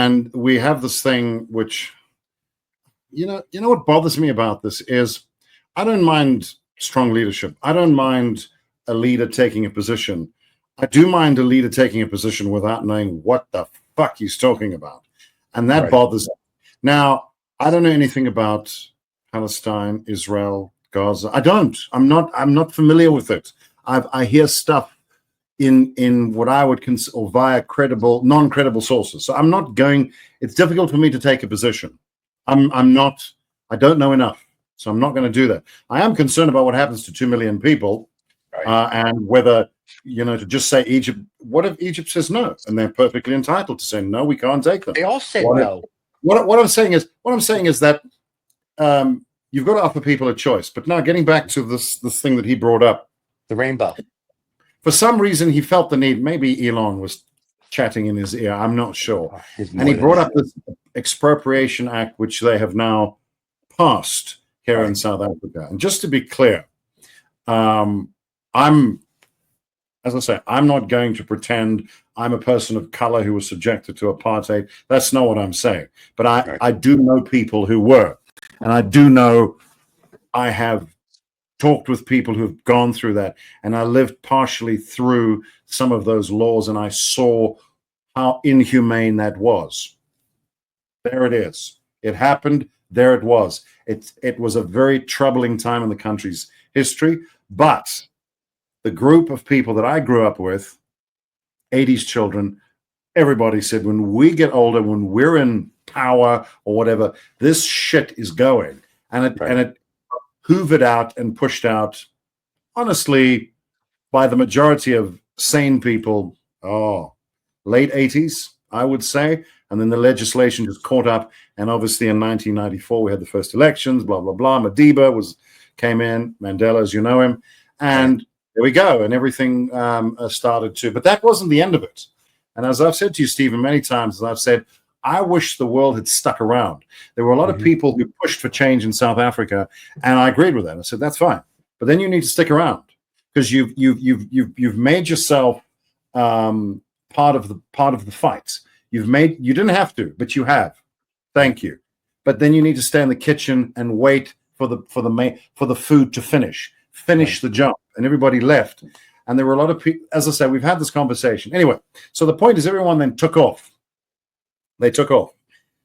And we have this thing which, what bothers me about this is I don't mind strong leadership. I don't mind a leader taking a position. I do mind a leader taking a position without knowing what the fuck he's talking about. And that bothers me. Now, I don't know anything about Palestine, Israel, Gaza. I don't. I'm not familiar with it. I hear stuff in what I would consider via credible, non-credible sources. So I'm not going. It's difficult for me to take a position. I'm not. I don't know enough, so I'm not going to do that. I am concerned about what happens to 2 million people, and whether to just say Egypt. What if Egypt says no, and they're perfectly entitled to say no? We can't take them. They all said no. What I'm saying is that you've got to offer people a choice. But now, getting back to this thing that he brought up, the rainbow. For some reason, he felt the need. Maybe Elon was chatting in his ear. I'm not sure. And he brought up this Expropriation Act, which they have now passed here in South Africa. And just to be clear, as I say, I'm not going to pretend I'm a person of color who was subjected to apartheid. That's not what I'm saying. But I do know people who were. And I do know I have talked with people who have gone through that. And I lived partially through some of those laws, and I saw how inhumane that was. There it is. It happened. There it was. It was a very troubling time in the country's history. But the group of people that I grew up with, 80s children, everybody said, when we get older, when we're in power or whatever, this shit is going. And it hoovered out and pushed out, honestly, by the majority of sane people, late 80s, I would say. And then the legislation just caught up. And obviously in 1994, we had the first elections, blah, blah, blah. Madiba came in, Mandela, as you know him. And there we go. And everything started to. But that wasn't the end of it. And as I've said to you, Stephen, many times, as I've said, I wish the world had stuck around. There were a lot of people who pushed for change in South Africa, and I agreed with that. I said, that's fine. But then you need to stick around, because you've made yourself part of the fight. You didn't have to, but you have. Thank you. But then you need to stay in the kitchen and wait for the food to finish the job. And everybody left. And there were a lot of people, as I said, we've had this conversation. Anyway, so the point is everyone then took off. They took off.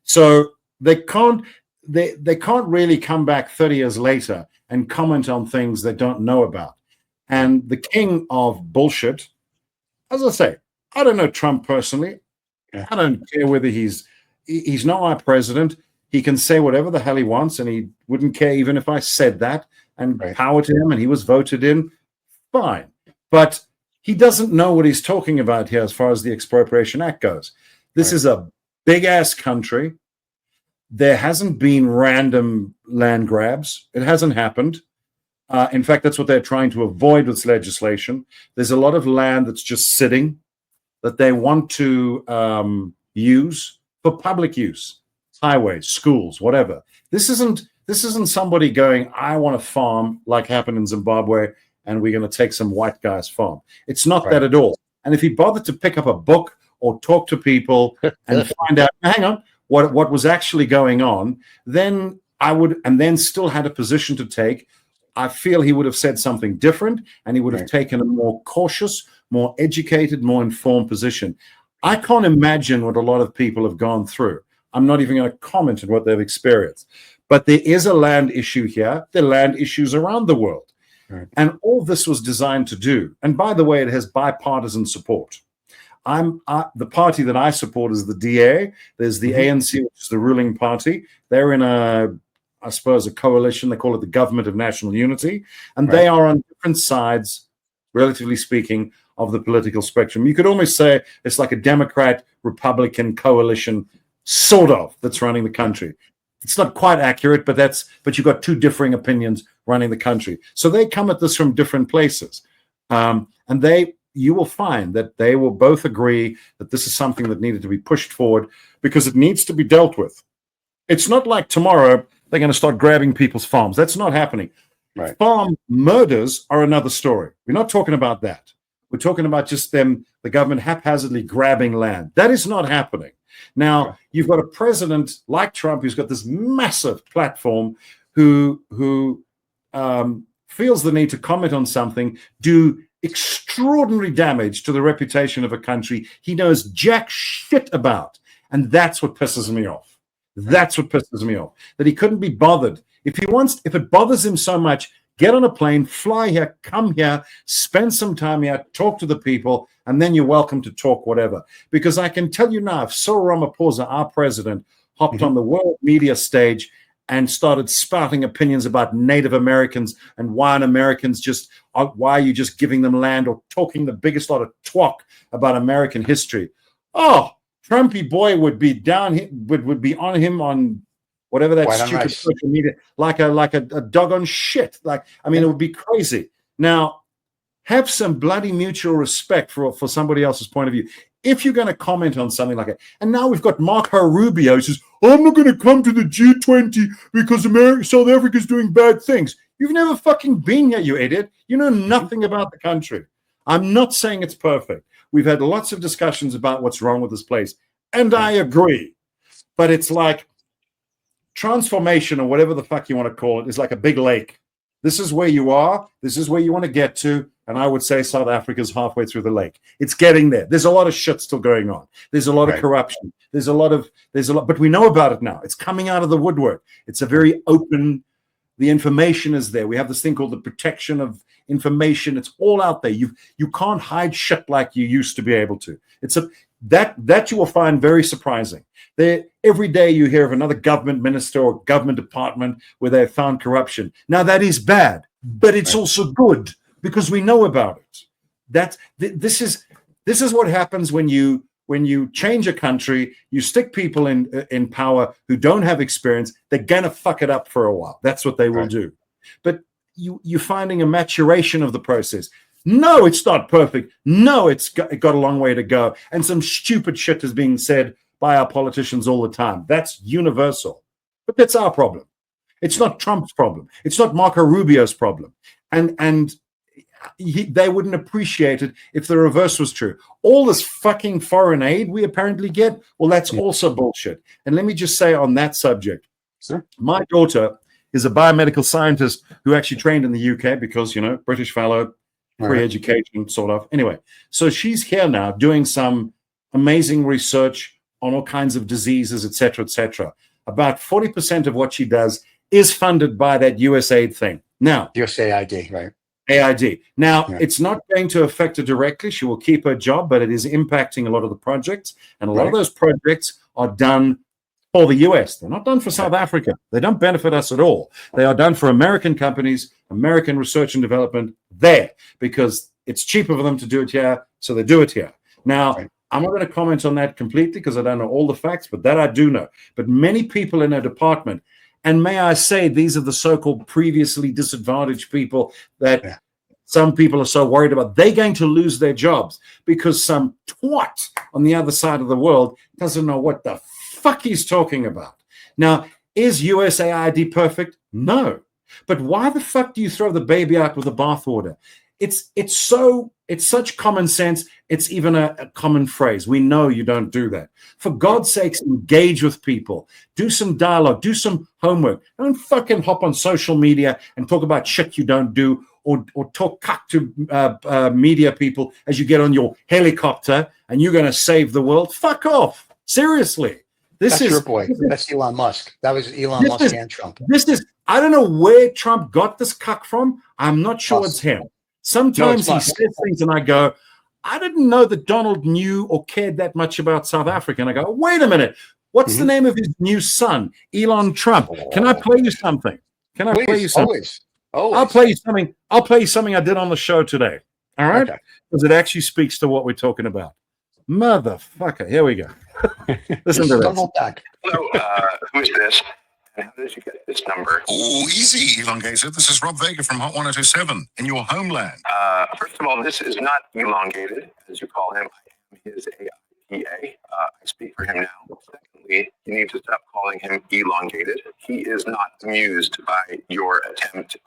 So they can't really come back 30 years later and comment on things they don't know about. And the king of bullshit, as I say, I don't know Trump personally. I don't care whether he's not my president. He can say whatever the hell he wants, and he wouldn't care even if I said that, and power to him, and he was voted in. Fine. But he doesn't know what he's talking about here as far as the Expropriation Act goes. This is a big-ass country. There hasn't been random land grabs. It hasn't happened. In fact, that's what they're trying to avoid with this legislation. There's a lot of land that's just sitting that they want to use for public use, highways, schools, whatever. This isn't somebody going, I want to farm like happened in Zimbabwe, and we're going to take some white guy's farm. It's not that at all. And if he bothered to pick up a book or talk to people and find out, hang on, what was actually going on, then I would, and then still had a position to take, I feel he would have said something different, and he would have taken a more cautious, more educated, more informed position. I can't imagine what a lot of people have gone through. I'm not even going to comment on what they've experienced. But there is a land issue here. There are land issues around the world. And all this was designed to do. And by the way, it has bipartisan support. The party that I support is the DA. There's the ANC, which is the ruling party. They're in I suppose, a coalition. They call it the Government of National Unity. And they are on different sides, relatively speaking, of the political spectrum. You could almost say it's like a Democrat-Republican coalition, sort of, that's running the country. It's not quite accurate, but you've got two differing opinions running the country. So they come at this from different places. And you will find that they will both agree that this is something that needed to be pushed forward because it needs to be dealt with. It's not like tomorrow they're going to start grabbing people's farms. That's not happening. Farm murders are another story. We're not talking about that. We're talking about just the government haphazardly grabbing land. That is not happening. Now, you've got a president like Trump who's got this massive platform who feels the need to comment on something, do extraordinary damage to the reputation of a country he knows jack shit about. And that's what pisses me off. That's what pisses me off. That he couldn't be bothered. If it bothers him so much, get on a plane, fly here, come here, spend some time here, talk to the people, and then you're welcome to talk whatever. Because I can tell you now, if Cyril Ramaphosa, our president, hopped on the world media stage and started spouting opinions about Native Americans and why are you just giving them land, or talking the biggest lot of twat about American history. Oh, Trumpy boy would be would be on him on whatever that stupid social media, like a dog on shit. It would be crazy. Now, have some bloody mutual respect for somebody else's point of view. If you're going to comment on something like that, and now we've got Marco Rubio who says, I'm not going to come to the G20 because South Africa's doing bad things. You've never fucking been here, you idiot. You know nothing about the country. I'm not saying it's perfect. We've had lots of discussions about what's wrong with this place, and I agree. But it's like transformation, or whatever the fuck you want to call it, is like a big lake. This is where you are. This is where you want to get to. And I would say South Africa's halfway through the lake. It's getting there. There's a lot of shit still going on. There's a lot of corruption. There's a lot, but we know about it now. It's coming out of the woodwork. It's a very open, the information is there. We have this thing called the protection of information. It's all out there. You can't hide shit like you used to be able to. That you will find very surprising. Every day you hear of another government minister or government department where they have found corruption. Now that is bad, but it's also good because we know about it. This is what happens when you change a country. You stick people in power who don't have experience. They're gonna fuck it up for a while. That's what they will do. But you're finding a maturation of the process. No, it's not perfect. No, it got a long way to go. And some stupid shit is being said by our politicians all the time. That's universal. But that's our problem. It's not Trump's problem. It's not Marco Rubio's problem. And they wouldn't appreciate it if the reverse was true. All this fucking foreign aid we apparently get, well, that's also bullshit. And let me just say on that subject, my daughter is a biomedical scientist who actually trained in the UK because, British fellow, free education, sort of. Anyway, so she's here now doing some amazing research on all kinds of diseases, et cetera, et cetera. About 40% of what she does is funded by that USAID thing. Now, USAID, right? AID. Now, it's not going to affect her directly. She will keep her job, but it is impacting a lot of the projects. And a lot of those projects are done for the US. They're not done for South Africa. They don't benefit us at all. They are done for American companies, American research and development there, because it's cheaper for them to do it here, so they do it here. Now, I'm not going to comment on that completely because I don't know all the facts, but that I do know. But many people in a department, and may I say, these are the so-called previously disadvantaged people that some people are so worried about. They're going to lose their jobs because some twat on the other side of the world doesn't know what the fuck he's talking about. Now, is USAID perfect? No. But why the fuck do you throw the baby out with the bathwater? It's such common sense. It's even a common phrase. We know you don't do that. For God's sakes, engage with people. Do some dialogue. Do some homework. Don't fucking hop on social media and talk about shit you don't do, or talk cuck to media people as you get on your helicopter and you're going to save the world. Fuck off. Seriously. That's your boy. That's Elon Musk. That was Elon Musk and Trump. I don't know where Trump got this cuck from. I'm not sure it's him. Sometimes he says things and I go, I didn't know that Donald knew or cared that much about South Africa. And I go, wait a minute. What's the name of his new son, Elon Trump? Can I play you something? Can I play you something? Always. I'll play you something. I'll play you something I did on the show today. All right? Because it actually speaks to what we're talking about. Motherfucker. Here we go. Listen to this. Hello, who's this? And how did you get this number? Oh, easy, elongated. This is Rob Vega from Hot 1027 in your homeland. First of all, this is not elongated, as you call him. I am his AIPA. I speak for him now. Secondly, you need to stop calling him elongated. He is not amused by your attempt at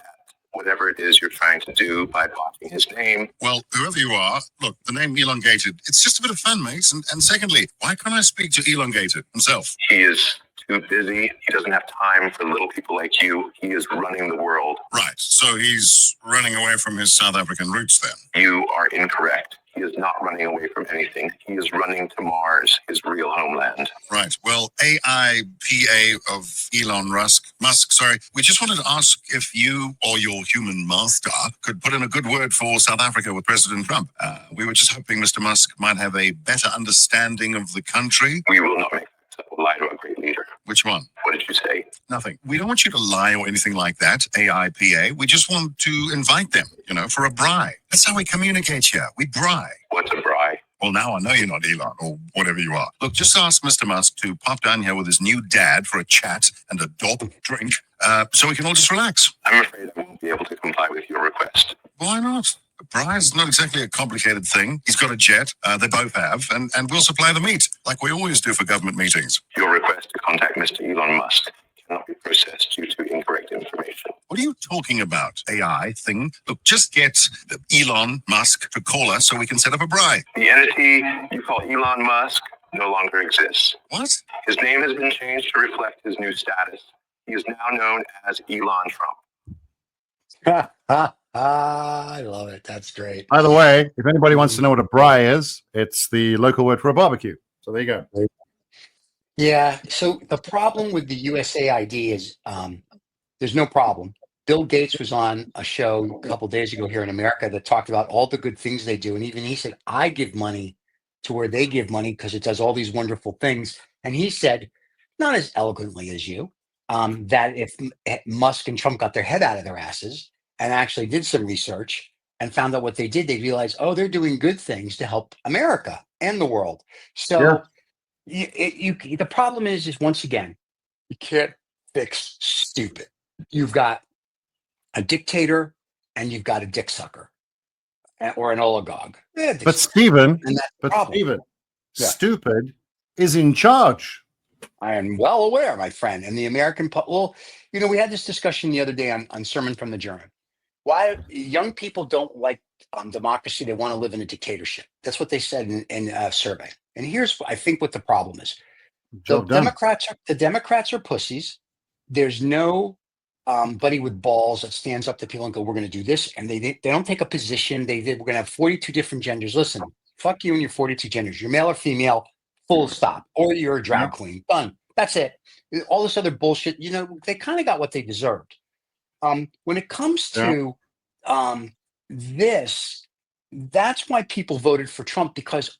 whatever it is you're trying to do by blocking his name. Well, whoever you are, look, the name Elongated, it's just a bit of fun, mates. And secondly, why can't I speak to Elongated himself? He is too busy. He doesn't have time for little people like you. He is running the world. Right, so he's running away from his South African roots then. You are incorrect. He is not running away from anything. He is running to Mars, his real homeland. Right. Well, AIPA of Elon Musk, we just wanted to ask if you or your human master could put in a good word for South Africa with President Trump. We were just hoping Mr. Musk might have a better understanding of the country. We will not make a lie to a great leader. Which one? What did you say? Nothing. We don't want you to lie or anything like that, AIPA. We just want to invite them, for a braai. That's how we communicate here. We braai. What's a braai? Well, now I know you're not Elon or whatever you are. Look, just ask Mr. Musk to pop down here with his new dad for a chat and a dope drink so we can all just relax. I'm afraid I won't be able to comply with your request. Why not? A braai is not exactly a complicated thing. He's got a jet. They both have. And we'll supply the meat, like we always do for government meetings. Your request to contact Mr. Elon Musk cannot be processed due to incorrect information. What are you talking about? AI thing? Look, just get Elon Musk to call us so we can set up a braai. The entity you call Elon Musk no longer exists. What? His name has been changed to reflect his new status. He is now known as Elon Trump. I love it. That's great. By the way, if anybody wants to know what a braai is, it's the local word for a barbecue. So there you go. Yeah. So the problem with the USAID is there's no problem. Bill Gates was on a show a couple days ago here in America that talked about all the good things they do. And even he said, I give money to where they give money because it does all these wonderful things. And he said, not as eloquently as you, that if Musk and Trump got their head out of their asses and actually did some research and found out what they did, they realized, oh, they're doing good things to help America and the world. So the problem is once again, you can't fix stupid. You've got a dictator and you've got a dick sucker or an oligarch. But Stephen, Yeah. stupid is in charge. I am well aware, my friend. And the American, we had this discussion the other day on Sermon from the German. Why young people don't like democracy. They want to live in a dictatorship. That's what they said in a survey. And here's, I think, what the problem is. The Democrats are pussies. There's no buddy with balls that stands up to people and go, we're going to do this. And they don't take a position. We're going to have 42 different genders. Listen, fuck you and your 42 genders. You're male or female, full stop. Or you're a drag queen. Done. That's it. All this other bullshit, they kind of got what they deserved. When it comes to this, that's why people voted for Trump, because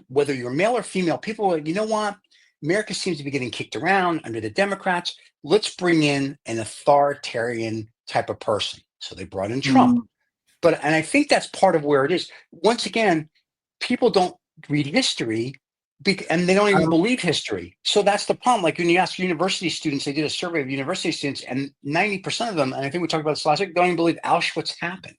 whether you're male or female, people were, you know what? America seems to be getting kicked around under the Democrats. Let's bring in an authoritarian type of person. So they brought in Trump. And I think that's part of where it is. Once again, people don't read history and they don't even believe history. So that's the problem. Like when you ask university students, they did a survey of university students and 90% of them, and I think we talked about this last week, don't even believe Auschwitz happened.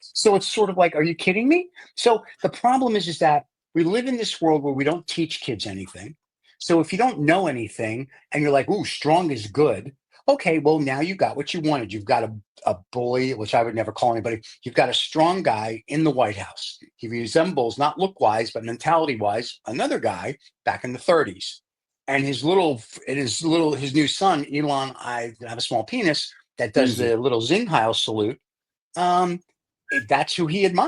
So it's sort of like, are you kidding me? So the problem is that we live in this world where we don't teach kids anything. So if you don't know anything and you're like, ooh, strong is good. Okay, well, now you got what you wanted. You've got a bully, which I would never call anybody. You've got a strong guy in the White House. He resembles, not look-wise, but mentality-wise, another guy back in the 30s. And his new son, Elon, I have a small penis, that does the little Zing Heil salute. That's who he admires.